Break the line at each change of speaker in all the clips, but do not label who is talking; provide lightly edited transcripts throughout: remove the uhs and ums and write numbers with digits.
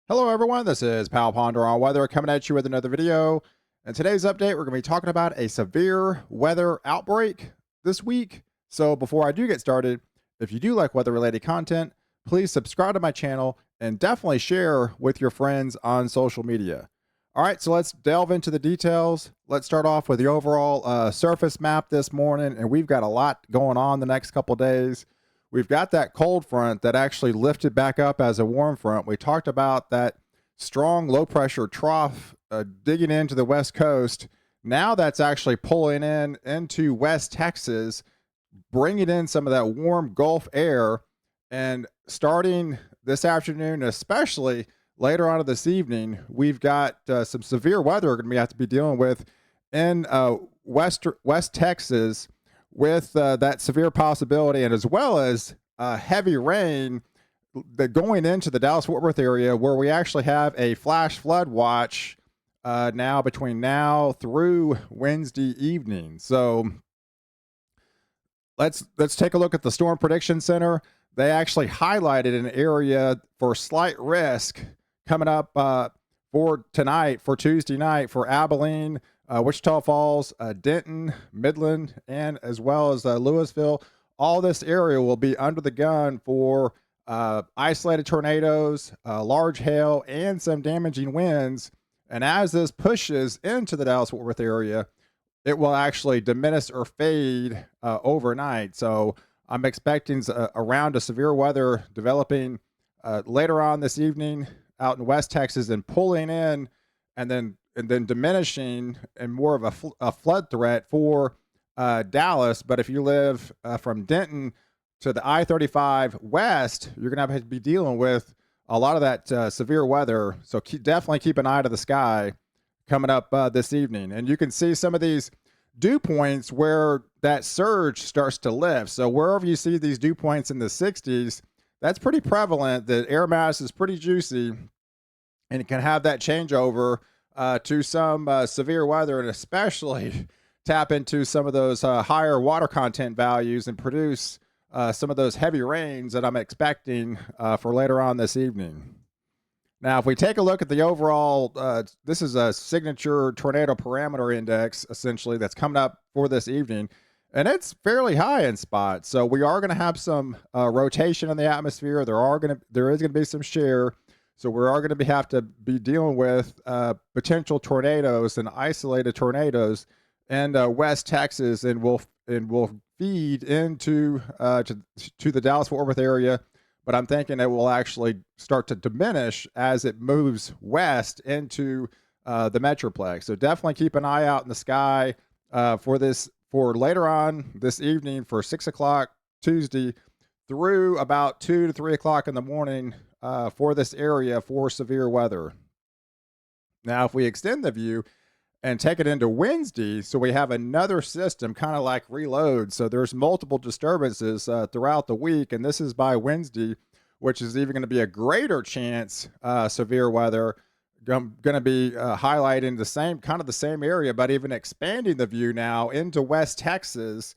Hello, everyone. This is Pal Ponder on Weather coming at you with another video. In today's update, we're going to be talking about a severe weather outbreak this week. So, before I do get started, if you do like weather related content, please subscribe to my channel and definitely share with your friends on social media. All right, so let's delve into the details. Let's start off with the overall surface map this morning, and we've got a lot going on the next couple days. We've got that cold front that actually lifted back up as a warm front. We talked about that strong low pressure trough digging into the west coast. Now that's actually pulling in into West Texas, bringing in some of that warm Gulf air. And starting this afternoon, especially later on this evening, we've got some severe weather we're going to have to be dealing with in West Texas with that severe possibility, and as well as heavy rain going into the Dallas-Fort Worth area, where we actually have a flash flood watch now between now through Wednesday evening. So let's take a look at the Storm Prediction Center. They actually highlighted an area for slight risk coming up for tonight, for Tuesday night, for Abilene, Wichita Falls, Denton, Midland, and as well as Louisville. All this area will be under the gun for isolated tornadoes, large hail, and some damaging winds. And as this pushes into the Dallas-Fort Worth area, it will actually diminish or fade overnight. So I'm expecting a round of severe weather developing later on this evening out in West Texas and pulling in, and then diminishing and more of a flood threat for Dallas. But if you live from Denton to the I-35 west, you're going to have to be dealing with a lot of that severe weather. So definitely keep an eye to the sky coming up this evening. And you can see some of these dew points where that surge starts to lift. So wherever you see these dew points in the 60s, that's pretty prevalent. The air mass is pretty juicy, and it can have that changeover to some severe weather, and especially tap into some of those higher water content values and produce some of those heavy rains that I'm expecting for later on this evening. Now, if we take a look at the overall, this is a signature tornado parameter index, essentially, that's coming up for this evening, and it's fairly high in spots. So we are going to have some rotation in the atmosphere. There is going to be some shear. So we are going to have to be dealing with potential tornadoes and isolated tornadoes in West Texas, and will feed into to the Dallas-Fort Worth area. But I'm thinking it will actually start to diminish as it moves west into the Metroplex. So definitely keep an eye out in the sky for later on this evening, for 6 o'clock Tuesday through about 2 to 3 o'clock in the morning for this area for severe weather. Now, if we extend the view and take it into Wednesday, so we have another system kind of like reload. So there's multiple disturbances throughout the week, and this is by Wednesday, which is even going to be a greater chance severe weather. Going to be highlighting the same area, but even expanding the view now into West Texas.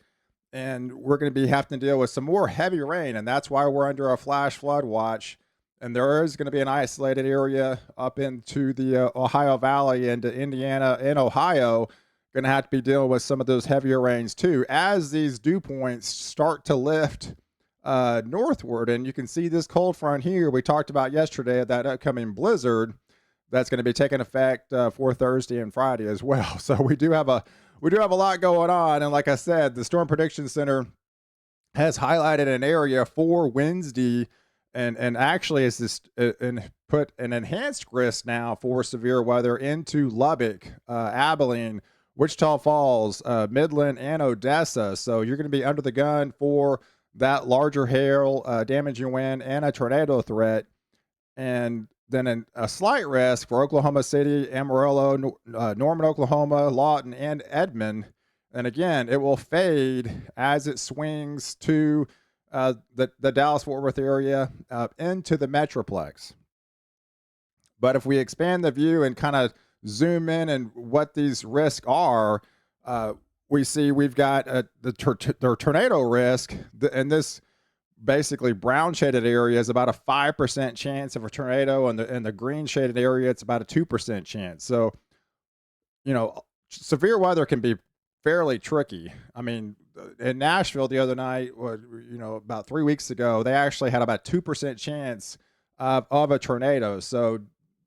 And we're going to be having to deal with some more heavy rain, and that's why we're under a flash flood watch. And there is going to be an isolated area up into the Ohio Valley, into Indiana and Ohio. Going to have to be dealing with some of those heavier rains too, as these dew points start to lift northward. And you can see this cold front here we talked about yesterday, that upcoming blizzard that's going to be taking effect for Thursday and Friday as well. So we do have a lot going on. And like I said, the Storm Prediction Center has highlighted an area for Wednesday, and actually is this and put an enhanced risk now for severe weather into Lubbock, Abilene, Wichita Falls, Midland, and Odessa. So you're going to be under the gun for that larger hail, damaging wind, and a tornado threat. And then a slight risk for Oklahoma City, Amarillo, Norman, Oklahoma, Lawton, and Edmond. And again, it will fade as it swings to the Dallas-Fort Worth area into the Metroplex. But if we expand the view and kind of zoom in and what these risks are, we see we've got the tornado risk, and this basically brown shaded area is about a 5% chance of a tornado, and the green shaded area it's about a 2% chance. So severe weather can be fairly tricky. I mean, in Nashville the other night, about 3 weeks ago, they actually had about 2% chance of a tornado. So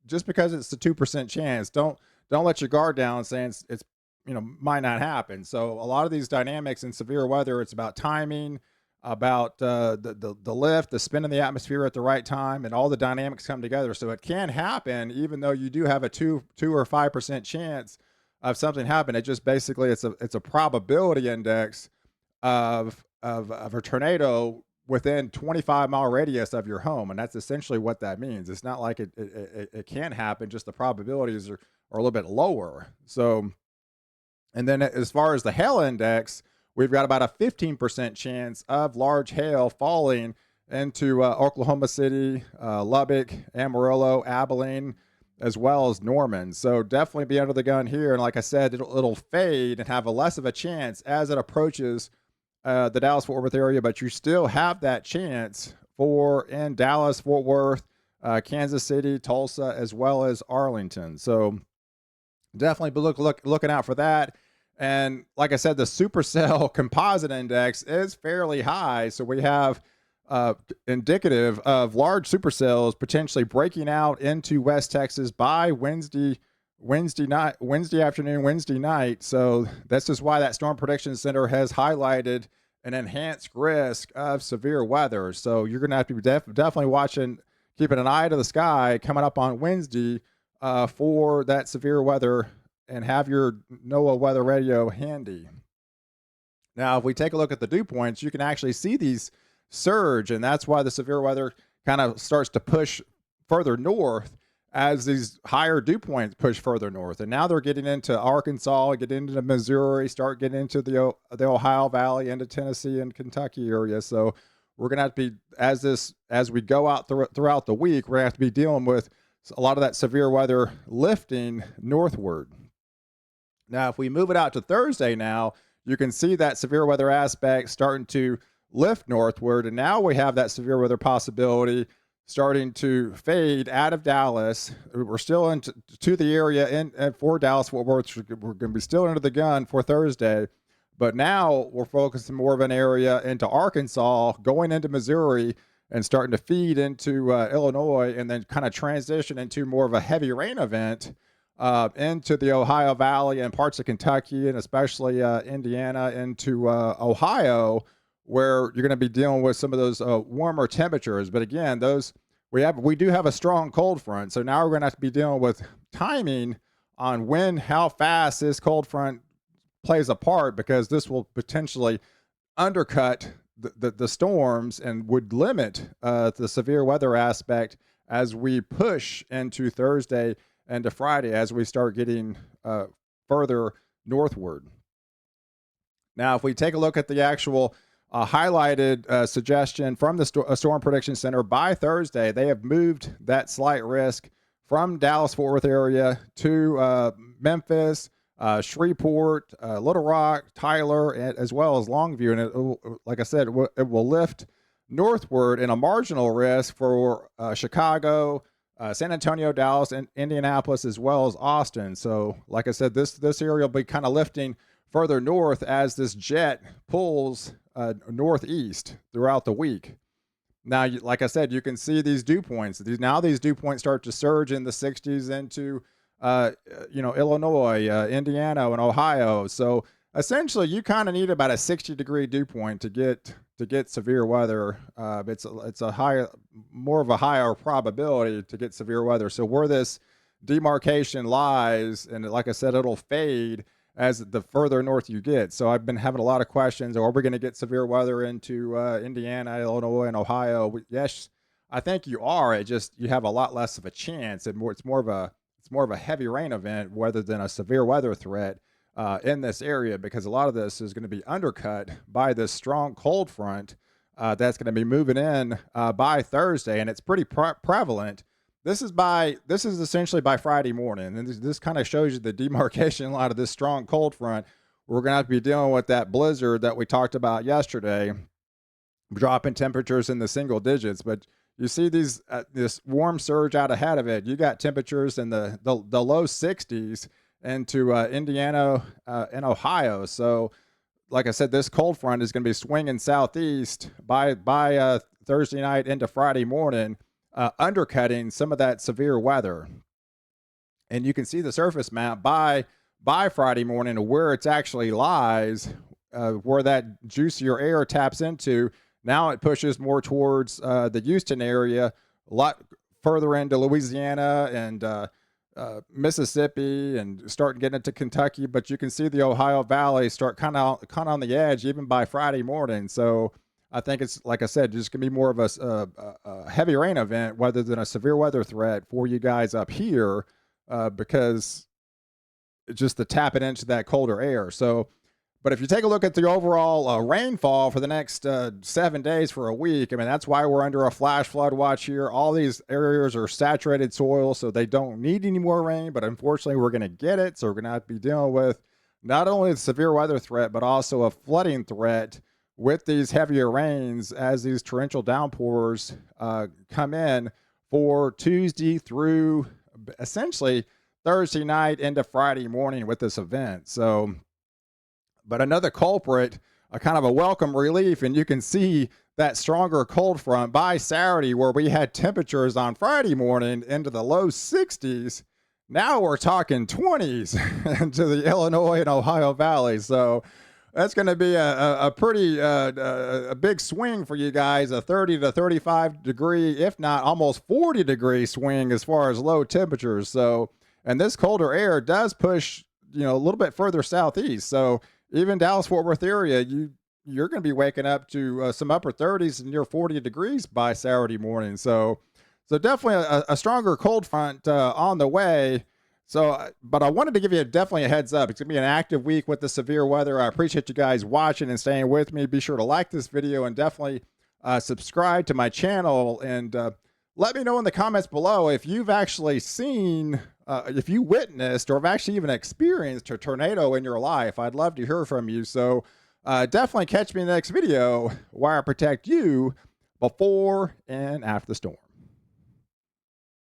just because it's a 2% chance, don't let your guard down saying it's might not happen. So a lot of these dynamics in severe weather, it's about timing, about the lift, the spin in the atmosphere at the right time, and all the dynamics come together. So it can happen, even though you do have a 2 or 5% chance of something happening. It just basically it's a probability index of a tornado within 25-mile radius of your home, and that's essentially what that means. It's not like it can happen; just the probabilities are a little bit lower. So, and then as far as the hail index, we've got about a 15% chance of large hail falling into Oklahoma City, Lubbock, Amarillo, Abilene, as well as Norman. So definitely be under the gun here. And like I said, it'll fade and have a less of a chance as it approaches the Dallas-Fort Worth area, but you still have that chance for in Dallas, Fort Worth, Kansas City, Tulsa, as well as Arlington. So definitely be looking out for that. And like I said, the supercell composite index is fairly high. So we have indicative of large supercells potentially breaking out into West Texas by Wednesday afternoon, Wednesday night. So this is why that Storm Prediction Center has highlighted an enhanced risk of severe weather. So you're going to have to be definitely keeping an eye to the sky coming up on Wednesday for that severe weather, and have your NOAA weather radio handy. Now, if we take a look at the dew points, you can actually see these surge, and that's why the severe weather kind of starts to push further north as these higher dew points push further north. And now they're getting into Arkansas, getting into Missouri, start getting into the Ohio Valley, into Tennessee and Kentucky area. So we're going to have to be, as we go out throughout the week, we're going to have to be dealing with a lot of that severe weather lifting northward. Now, if we move it out to Thursday now, you can see that severe weather aspect starting to lift northward. And now we have that severe weather possibility starting to fade out of Dallas. We're still into the area for Dallas-Fort Worth. We're going to be still under the gun for Thursday. But now we're focusing more of an area into Arkansas, going into Missouri, and starting to feed into Illinois, and then kind of transition into more of a heavy rain event into the Ohio Valley and parts of Kentucky, and especially Indiana, into Ohio, where you're going to be dealing with some of those warmer temperatures. But again, we do have a strong cold front, so now we're going to have to be dealing with timing on how fast this cold front plays a part, because this will potentially undercut the storms and would limit the severe weather aspect as we push into Thursday and to Friday, as we start getting further northward. Now, if we take a look at the actual highlighted suggestion from the Storm Prediction Center, by Thursday, they have moved that slight risk from Dallas-Fort Worth area to Memphis, Shreveport, Little Rock, Tyler, as well as Longview. And like I said, it will lift northward in a marginal risk for Chicago, San Antonio, Dallas, and Indianapolis, as well as Austin. So like I said, this area will be kind of lifting further north as this jet pulls northeast throughout the week. Now, like I said, you can see these dew points. These dew points start to surge in the 60s into Illinois, Indiana, and Ohio. So essentially, you kind of need about a 60-degree dew point to get severe weather. It's more of a higher probability to get severe weather. So where this demarcation lies, and like I said, it'll fade as the further north you get. So I've been having a lot of questions. Are we going to get severe weather into Indiana, Illinois, and Ohio? Yes, I think you are. You have a lot less of a chance, and it's more of a heavy rain event rather than a severe weather threat in this area, because a lot of this is going to be undercut by this strong cold front that's going to be moving in by Thursday, and it's pretty prevalent. This is essentially by Friday morning, and this kind of shows you the demarcation line of this strong cold front. We're going to have to be dealing with that blizzard that we talked about yesterday, dropping temperatures in the single digits. But you see these this warm surge out ahead of it. You got temperatures in the low 60s into Indiana and Ohio. So, like I said, this cold front is going to be swinging southeast by Thursday night into Friday morning, undercutting some of that severe weather. And you can see the surface map by Friday morning of where it's actually lies, where that juicier air taps into. Now it pushes more towards the Houston area, a lot further into Louisiana and Mississippi, and start getting into Kentucky. But you can see the Ohio Valley start kind of on the edge even by Friday morning. So I think it's, like I said, just going to be more of a heavy rain event rather than a severe weather threat for you guys up here, because it's just the tapping into that colder air. So, but if you take a look at the overall rainfall for the next 7 days for a week, I mean, that's why we're under a flash flood watch here. All these areas are saturated soil, so they don't need any more rain, but unfortunately we're going to get it. So we're going to be dealing with not only the severe weather threat, but also a flooding threat with these heavier rains as these torrential downpours come in for Tuesday through essentially Thursday night into Friday morning with this event. So, but another culprit, a kind of a welcome relief, and you can see that stronger cold front by Saturday, where we had temperatures on Friday morning into the low 60s. Now we're talking 20s into the Illinois and Ohio Valley. So that's going to be a pretty a big swing for you guys, a 30 to 35 degree, if not almost 40 degree swing as far as low temperatures. So, and this colder air does push, a little bit further southeast. So even Dallas-Fort Worth area, you're going to be waking up to some upper 30s and near 40 degrees by Saturday morning. So definitely a stronger cold front on the way. So, but I wanted to give you definitely a heads up. It's going to be an active week with the severe weather. I appreciate you guys watching and staying with me. Be sure to like this video and definitely subscribe to my channel. And let me know in the comments below if you've actually seen, if you witnessed or have actually even experienced a tornado in your life. I'd love to hear from you. So definitely catch me in the next video where I protect you before and after the storm.